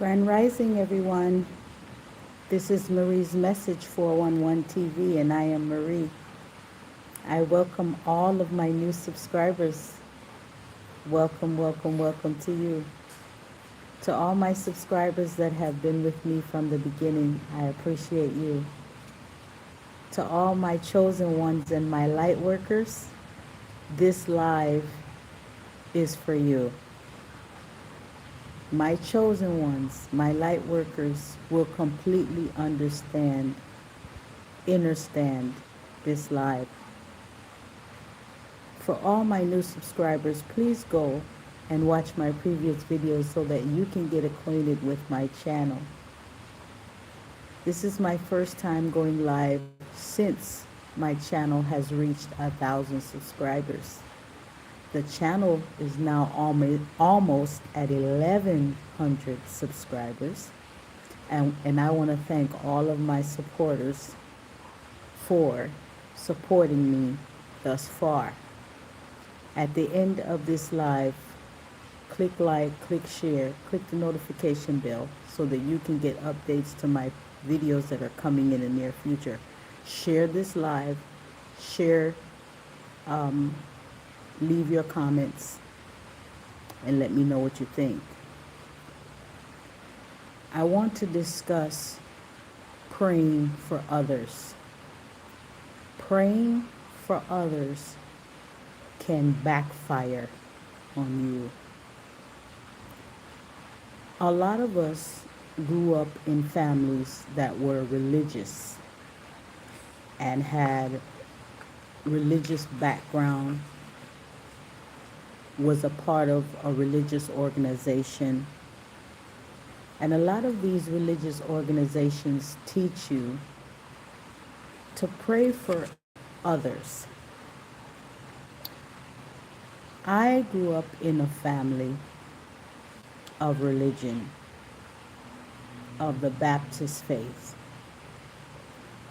Grand Rising, everyone. This is Marie's Message 411 TV, and I am Marie. I welcome all of my new subscribers. Welcome, welcome, welcome to you. To all my subscribers that have been with me from the beginning, I appreciate you. To all my chosen ones and my light workers, this live is for you. My chosen ones, my light workers, will completely understand this live. For all my new subscribers, please go and watch my previous videos so that you can get acquainted with my channel. This is my first time going live since my channel has reached 1,000 subscribers. The channel is now almost at 1,100 subscribers. And I want to thank all of my supporters for supporting me thus far. At the end of this live, click like, click share, click the notification bell so that you can get updates to my videos that are coming in the near future. Share this live, share, leave your comments, and let me know what you think. I want to discuss praying for others. Praying for others can backfire on you. A lot of us grew up in families that were religious and had religious background, was a part of a religious organization. And a lot of these religious organizations teach you to pray for others. I grew up in a family of religion, of the Baptist faith.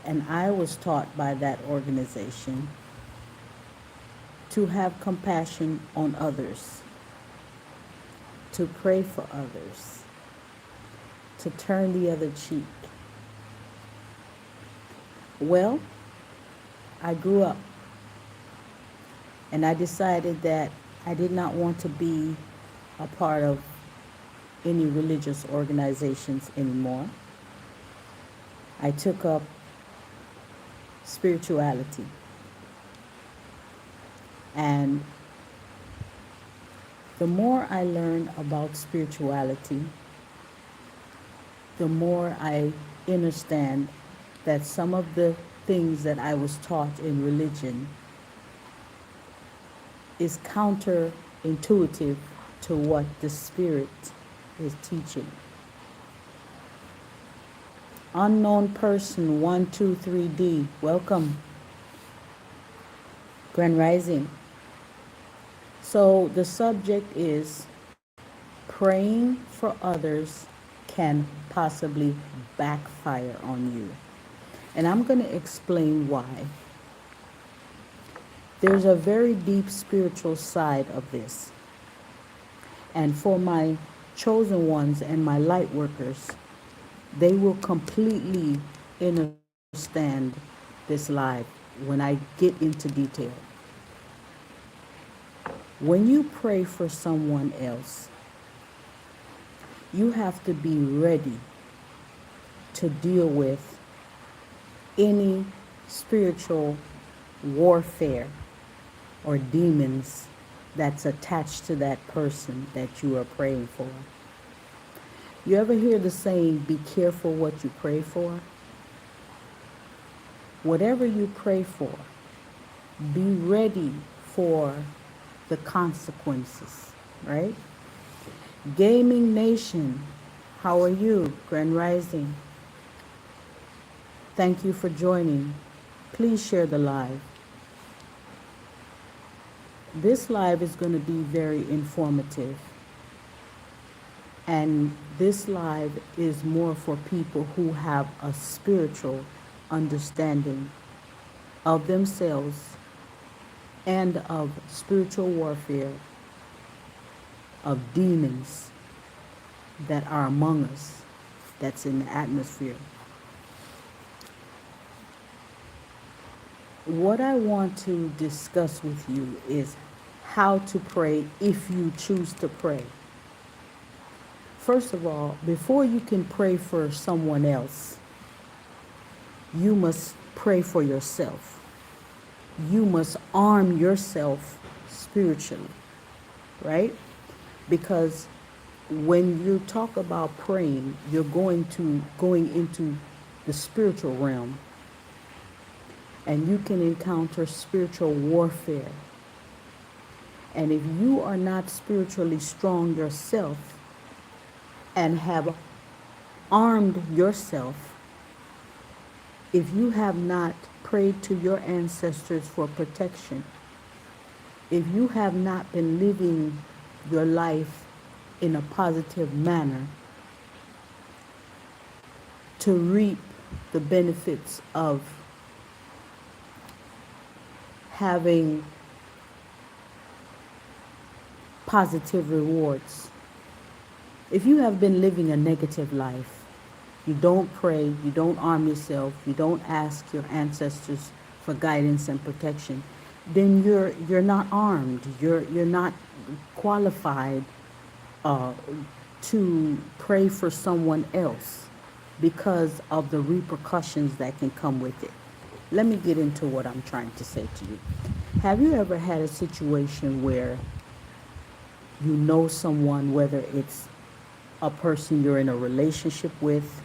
And I was taught by that organization to have compassion on others, to pray for others, to turn the other cheek. Well, I grew up and I decided that I did not want to be a part of any religious organizations anymore. I took up spirituality. And the more I learn about spirituality, the more I understand that some of the things that I was taught in religion is counterintuitive to what the Spirit is teaching. Unknown person 123D, welcome. Grand Rising. So the subject is praying for others can possibly backfire on you. And I'm going to explain why. There's a very deep spiritual side of this. And for my chosen ones and my light workers, they will completely understand this live when I get into detail. When you pray for someone else, you have to be ready to deal with any spiritual warfare or demons that's attached to that person that you are praying for. You ever hear the saying, be careful what you pray for? Whatever you pray for, be ready for the consequences, right? Gaming Nation, how are you? Grand Rising. Thank you for joining. Please share the live. This live is going to be very informative. And this live is more for people who have a spiritual understanding of themselves and of spiritual warfare, of demons, that are among us, that's in the atmosphere. What I want to discuss with you is how to pray if you choose to pray. First of all, before you can pray for someone else, you must pray for yourself. You must arm yourself spiritually, right? Because when you talk about praying, you're going into the spiritual realm, and you can encounter spiritual warfare. And if you are not spiritually strong yourself and have armed yourself, if you have not prayed to your ancestors for protection, if you have not been living your life in a positive manner to reap the benefits of having positive rewards, if you have been living a negative life, you don't pray, you don't arm yourself, you don't ask your ancestors for guidance and protection, then you're not armed. You're not qualified to pray for someone else because of the repercussions that can come with it. Let me get into what I'm trying to say to you. Have you ever had a situation where you know someone, whether it's a person you're in a relationship with,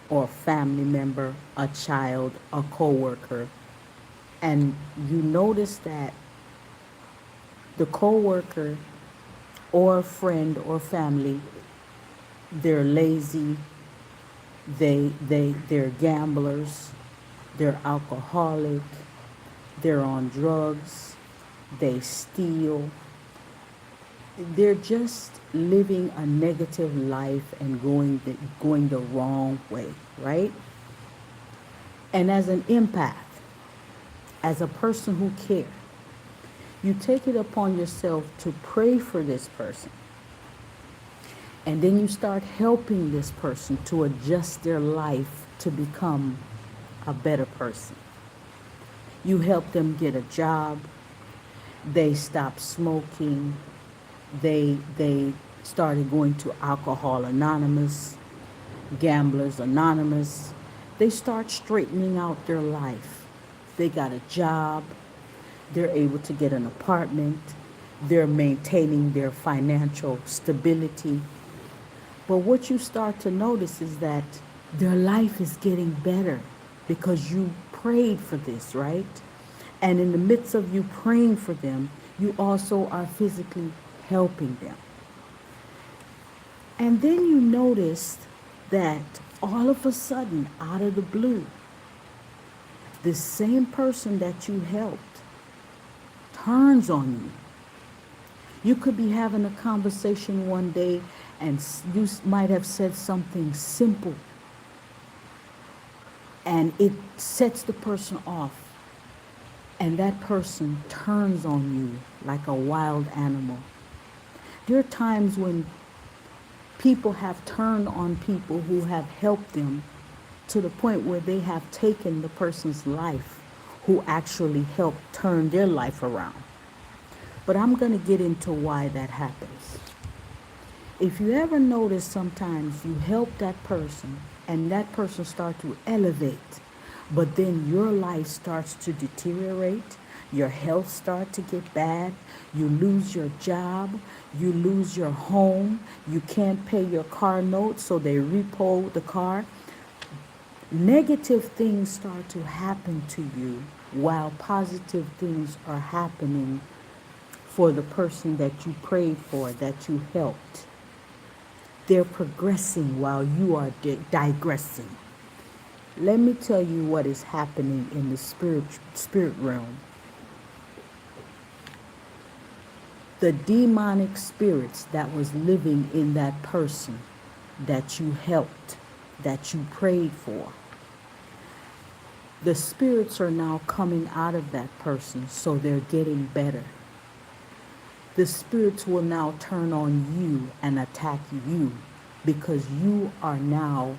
or a family member, a child, a coworker, and you notice that the coworker or friend or family, they're lazy, they're gamblers, they're alcoholic, they're on drugs, they steal, they're just living a negative life and going the wrong way, right? And as an empath, as a person who cares, you take it upon yourself to pray for this person. And then you start helping this person to adjust their life to become a better person. You help them get a job. They stop smoking. They started going to Alcohol Anonymous, Gamblers Anonymous. They start straightening out their life. They got a job. They're able to get an apartment. They're maintaining their financial stability. But what you start to notice is that their life is getting better because you prayed for this, right? And in the midst of you praying for them, you also are physically helping them. And then you notice that all of a sudden, out of the blue, the same person that you helped turns on you. You could be having a conversation one day and you might have said something simple and it sets the person off, and that person turns on you like a wild animal. There are times when people have turned on people who have helped them to the point where they have taken the person's life who actually helped turn their life around. But I'm going to get into why that happens. If you ever notice, sometimes you help that person and that person starts to elevate, but then your life starts to deteriorate, your health starts to get bad, you lose your job, you lose your home, you can't pay your car note, so they repo the car. Negative things start to happen to you while positive things are happening for the person that you prayed for, that you helped. They're progressing while you are digressing. Let me tell you what is happening in the spirit realm. The demonic spirits that was living in that person that you helped, that you prayed for, the spirits are now coming out of that person, so they're getting better. The spirits will now turn on you and attack you because you are now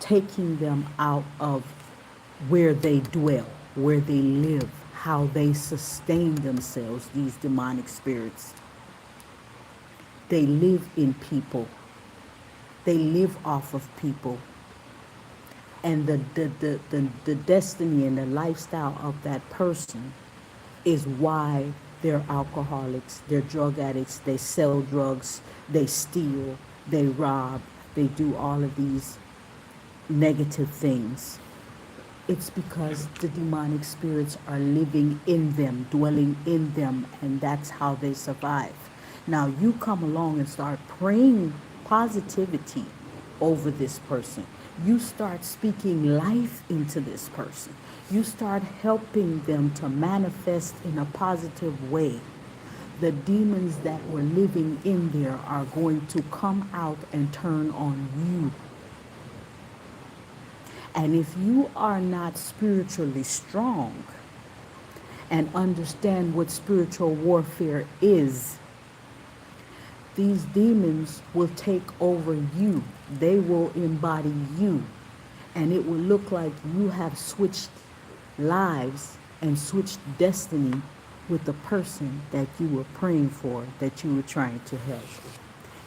taking them out of where they dwell, where they live, how they sustain themselves, these demonic spirits. They live in people, they live off of people. And the destiny and the lifestyle of that person is why they're alcoholics, they're drug addicts, they sell drugs, they steal, they rob, they do all of these negative things. It's because the demonic spirits are living in them, dwelling in them, and that's how they survive. Now, you come along and start praying positivity over this person. You start speaking life into this person. You start helping them to manifest in a positive way. The demons that were living in there are going to come out and turn on you. And if you are not spiritually strong and understand what spiritual warfare is, these demons will take over you. They will embody you. And it will look like you have switched lives and switched destiny with the person that you were praying for, that you were trying to help.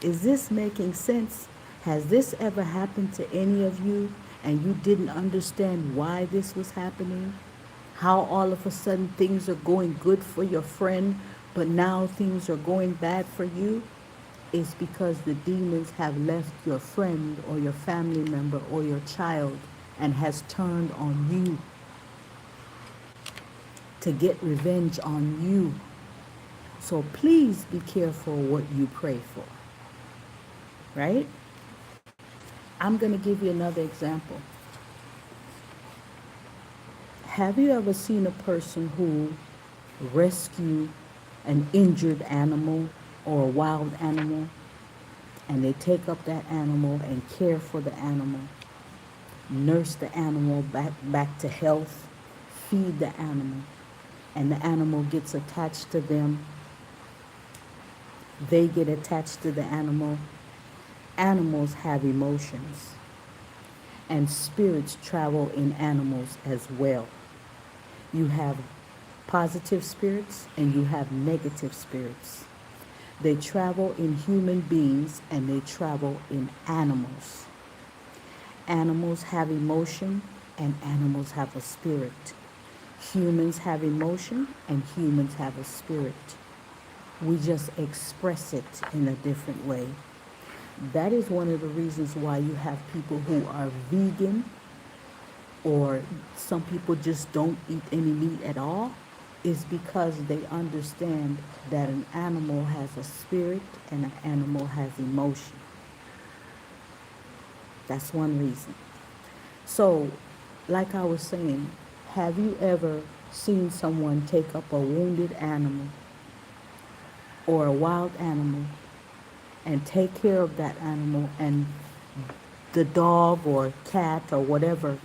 Is this making sense? Has this ever happened to any of you and you didn't understand why this was happening? How all of a sudden things are going good for your friend, but now things are going bad for you? Is because the demons have left your friend or your family member or your child and has turned on you to get revenge on you. So please be careful what you pray for, right? I'm going to give you another example. Have you ever seen a person who rescued an injured animal or a wild animal, and they take up that animal and care for the animal, nurse the animal back to health, feed the animal, and the animal gets attached to them, they get attached to the animal. Animals have emotions, and spirits travel in animals as well. You have positive spirits and you have negative spirits. They travel in human beings and they travel in animals. Animals have emotion and animals have a spirit. Humans have emotion and humans have a spirit. We just express it in a different way. That is one of the reasons why you have people who are vegan, or some people just don't eat any meat at all, is because they understand that an animal has a spirit and an animal has emotion. That's one reason. So, like I was saying, have you ever seen someone take up a wounded animal or a wild animal and take care of that animal, and the dog or cat or whatever,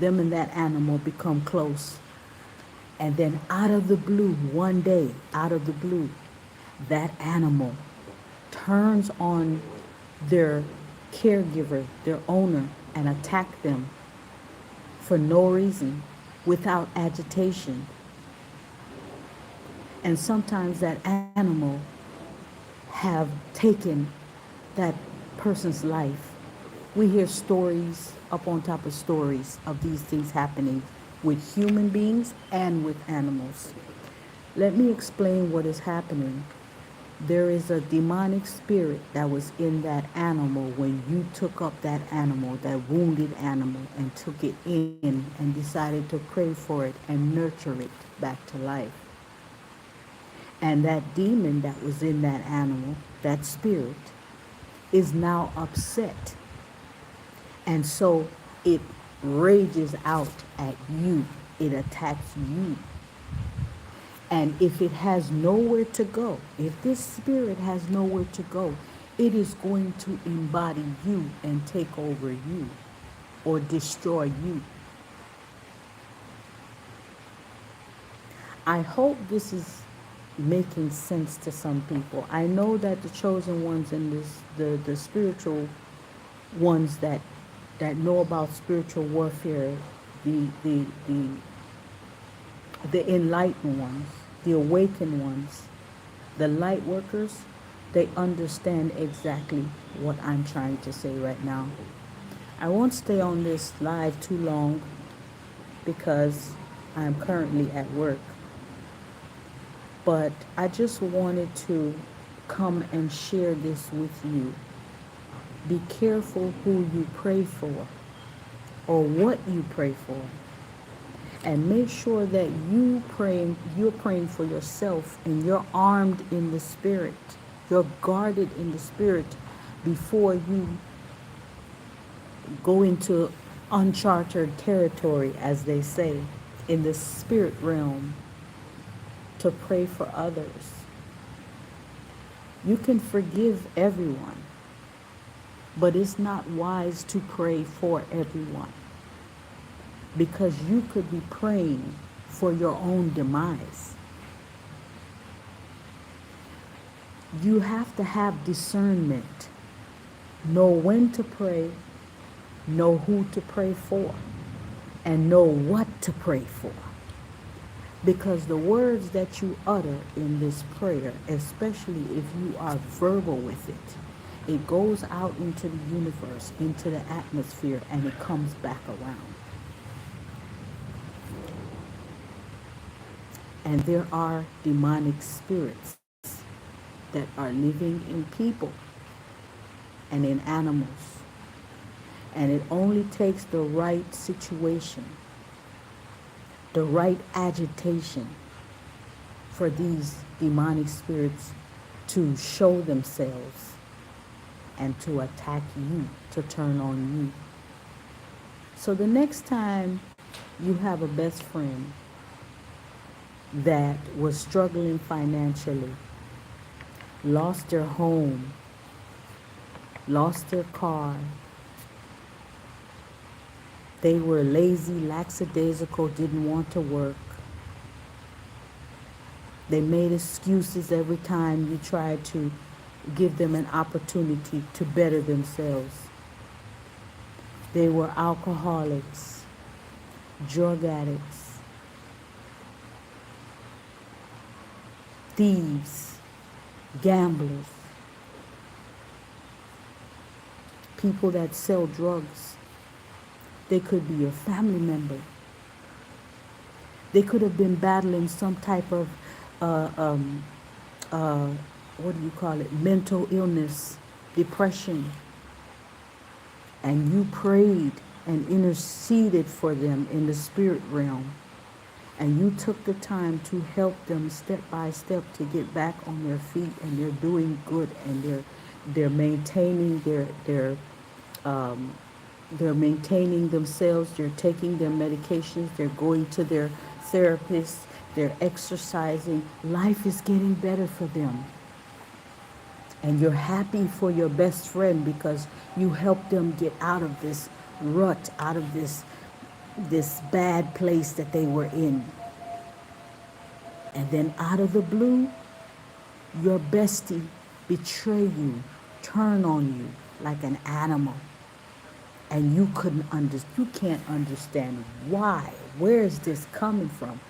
them and that animal become close? And then out of the blue, one day, out of the blue, that animal turns on their caregiver, their owner, and attack them for no reason, without agitation. And sometimes that animal have taken that person's life. We hear stories up on top of stories of these things happening with human beings and with animals. Let me explain what is happening. There is a demonic spirit that was in that animal when you took up that animal, that wounded animal, and took it in and decided to pray for it and nurture it back to life. And that demon that was in that animal, that spirit, is now upset. And so it rages out at you. It attacks you. And if it has nowhere to go, if this spirit has nowhere to go, it is going to embody you and take over you or destroy you. I hope this is making sense to some people. I know that the chosen ones and the spiritual ones that know about spiritual warfare, the the the the enlightened ones, the awakened ones, the light workers, they understand exactly what I'm trying to say right now. I won't stay on this live too long because I'm currently at work, but I just wanted to come and share this with you. Be careful who you pray for or what you pray for. And make sure that you're praying for yourself and you're armed in the spirit. You're guarded in the spirit before you go into uncharted territory, as they say, in the spirit realm to pray for others. You can forgive everyone, but it's not wise to pray for everyone because you could be praying for your own demise. You have to have discernment, know when to pray, know who to pray for, and know what to pray for. Because the words that you utter in this prayer, especially if you are verbal with it, it goes out into the universe, into the atmosphere, and it comes back around. And there are demonic spirits that are living in people and in animals. And it only takes the right situation, the right agitation for these demonic spirits to show themselves and to attack you, to turn on you. So the next time you have a best friend that was struggling financially, lost their home, lost their car, they were lazy, lackadaisical, didn't want to work. They made excuses every time you tried to give them an opportunity to better themselves. They were alcoholics, drug addicts, thieves, gamblers, people that sell drugs. They could be your family member. They could have been battling some type of, uh, um, what do you call it, mental illness, depression. And you prayed and interceded for them in the spirit realm. And you took the time to help them step by step to get back on their feet, and they're doing good, and they're maintaining um, they're maintaining themselves, they're taking their medications, they're going to their therapists, they're exercising. Life is getting better for them. And you're happy for your best friend because you helped them get out of this rut, out of this bad place that they were in. And then out of the blue, your bestie betray you, turn on you like an animal. And you can't understand why. Where is this coming from?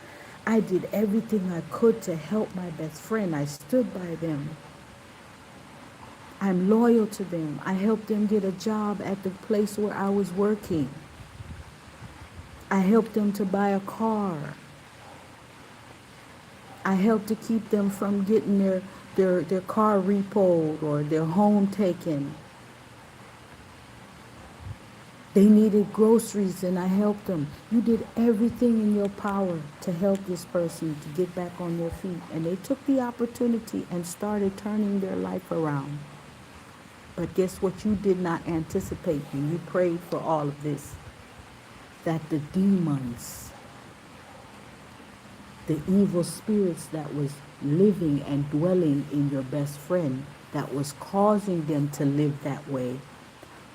I did everything I could to help my best friend. I stood by them. I'm loyal to them. I helped them get a job at the place where I was working. I helped them to buy a car. I helped to keep them from getting their car repoed or their home taken. They needed groceries and I helped them. You did everything in your power to help this person to get back on their feet. And they took the opportunity and started turning their life around. But guess what you did not anticipate when you prayed for all of this? That the demons, the evil spirits that was living and dwelling in your best friend, that was causing them to live that way,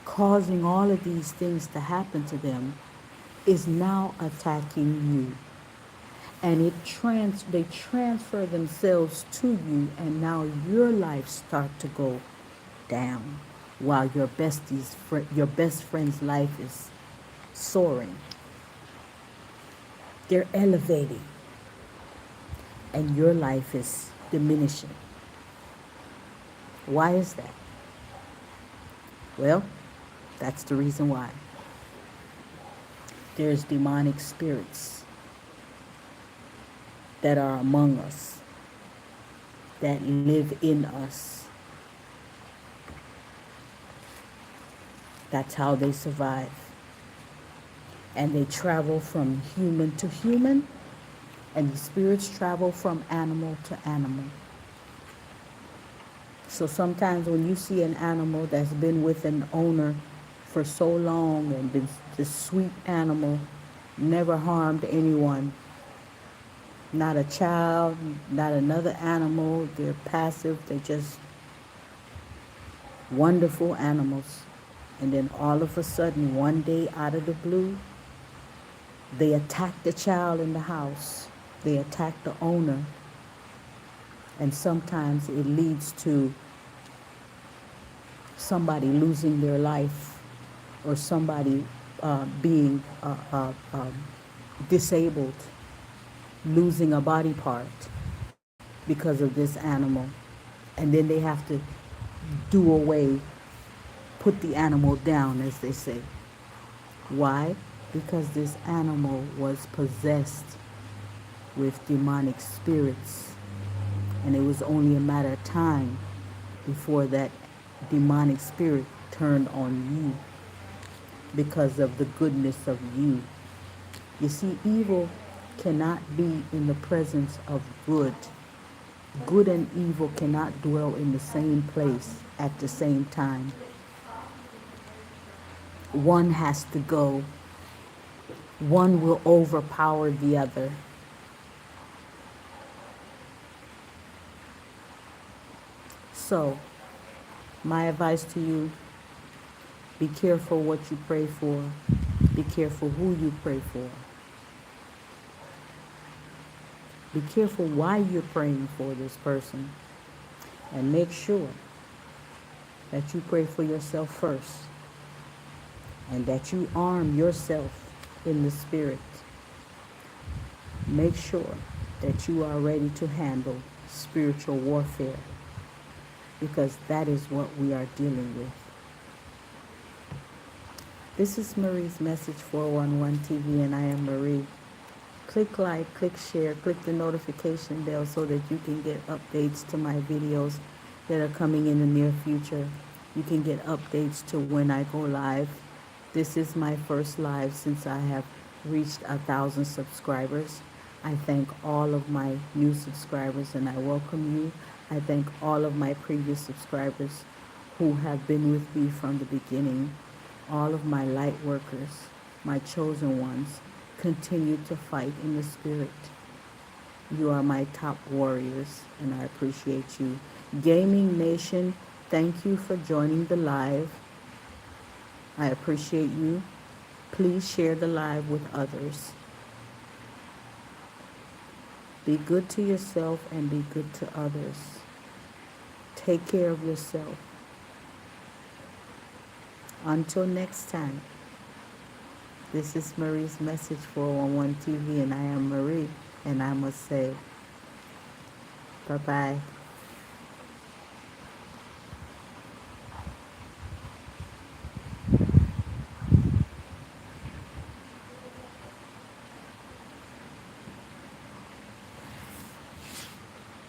causing all of these things to happen to them, is now attacking you. And they transfer themselves to you, and now your life start to go down. while your best friend's life is soaring. They're elevating, and your life is diminishing. Why is that? Well, that's the reason why. There's demonic spirits that are among us, that live in us. That's how they survive. And they travel from human to human, and the spirits travel from animal to animal. So sometimes when you see an animal that's been with an owner for so long and been this sweet animal, never harmed anyone, not a child, not another animal, they're passive, they're just wonderful animals. And then all of a sudden, one day out of the blue, they attack the child in the house. They attack the owner. And sometimes it leads to somebody losing their life, or somebody being disabled, losing a body part because of this animal. And then they have to do away, put the animal down, as they say. Why? Because this animal was possessed with demonic spirits. And it was only a matter of time before that demonic spirit turned on you because of the goodness of you. You see, evil cannot be in the presence of good. Good and evil cannot dwell in the same place at the same time. One has to go. One will overpower the other. So, my advice to you, be careful what you pray for. Be careful who you pray for. Be careful why you're praying for this person. And make sure that you pray for yourself first. And that you arm yourself in the spirit. Make sure that you are ready to handle spiritual warfare, because that is what we are dealing with. This is Marie's Message 411 TV, and I am Marie. Click like, click share, click the notification bell so that you can get updates to my videos that are coming in the near future. You can get updates to when I go live. This is my first live since I have reached 1,000 subscribers. I thank all of my new subscribers and I welcome you. I thank all of my previous subscribers who have been with me from the beginning. All of my light workers, my chosen ones, continue to fight in the spirit. You are my top warriors and I appreciate you. Gaming Nation, thank you for joining the live. I appreciate you. Please share the live with others. Be good to yourself and be good to others. Take care of yourself. Until next time, this is Marie's Message 411 TV, and I am Marie, and I must say, bye-bye.